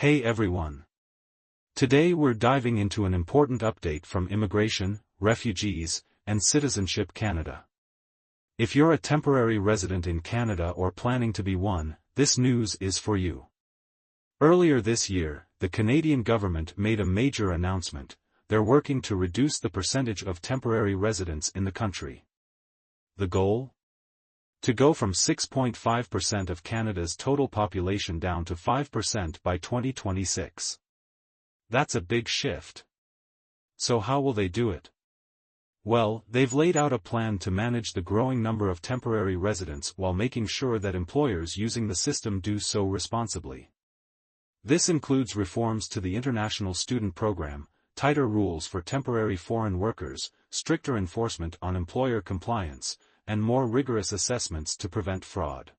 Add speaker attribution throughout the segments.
Speaker 1: Hey everyone! Today we're diving into an important update from Immigration, Refugees, and Citizenship Canada. If you're a temporary resident in Canada or planning to be one, this news is for you. Earlier this year, the Canadian government made a major announcement. They're working to reduce the percentage of temporary residents in the country. The goal? To go from 6.5% of Canada's total population down to 5% by 2026. That's a big shift. So how will they do it? Well, they've laid out a plan to manage the growing number of temporary residents while making sure that employers using the system do so responsibly. This includes reforms to the International Student Program, tighter rules for temporary foreign workers, stricter enforcement on employer compliance, and more rigorous assessments to prevent fraud.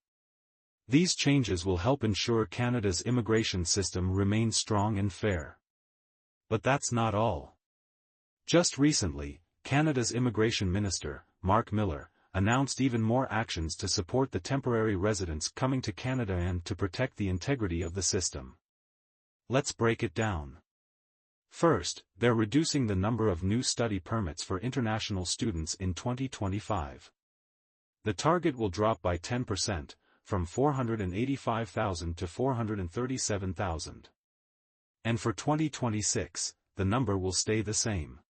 Speaker 1: These changes will help ensure Canada's immigration system remains strong and fair. But that's not all. Just recently, Canada's Immigration Minister, Mark Miller, announced even more actions to support the temporary residents coming to Canada and to protect the integrity of the system. Let's break it down. First, they're reducing the number of new study permits for international students in 2025. The target will drop by 10%, from 485,000 to 437,000. And for 2026, the number will stay the same.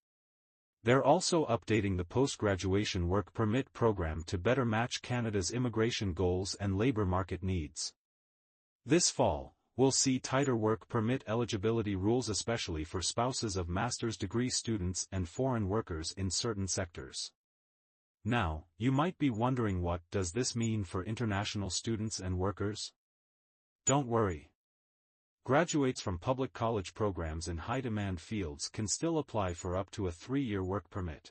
Speaker 1: They're also updating the post-graduation work permit program to better match Canada's immigration goals and labor market needs. This fall, we'll see tighter work permit eligibility rules, especially for spouses of master's degree students and foreign workers in certain sectors. Now, you might be wondering, what does this mean for international students and workers? Don't worry. Graduates from public college programs in high-demand fields can still apply for up to a 3-year work permit.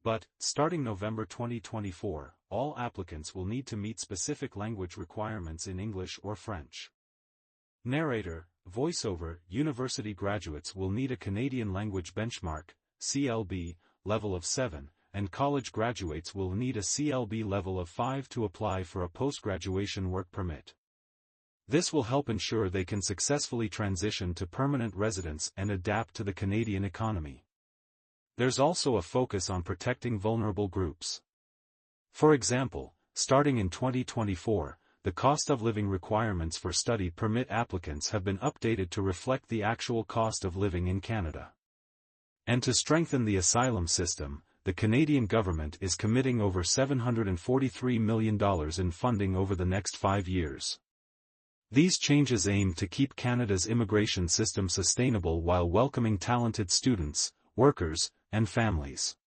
Speaker 1: But, starting November 2024, all applicants will need to meet specific language requirements in English or French. Narrator, voiceover, university graduates will need a Canadian Language Benchmark, CLB, level of 7, and college graduates will need a CLB level of 5 to apply for a post-graduation work permit. This will help ensure they can successfully transition to permanent residence and adapt to the Canadian economy. There's also a focus on protecting vulnerable groups. For example, starting in 2024, the cost of living requirements for study permit applicants have been updated to reflect the actual cost of living in Canada. And to strengthen the asylum system, the Canadian government is committing over $743 million in funding over the next 5 years. These changes aim to keep Canada's immigration system sustainable while welcoming talented students, workers, and families.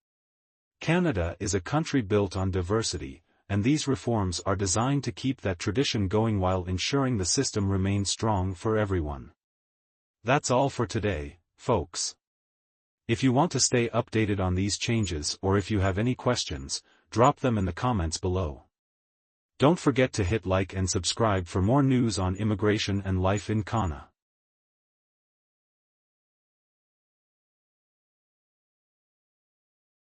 Speaker 1: Canada is a country built on diversity, and these reforms are designed to keep that tradition going while ensuring the system remains strong for everyone. That's all for today, folks. If you want to stay updated on these changes, or if you have any questions, drop them in the comments below. Don't forget to hit like and subscribe for more news on immigration and life in Canada.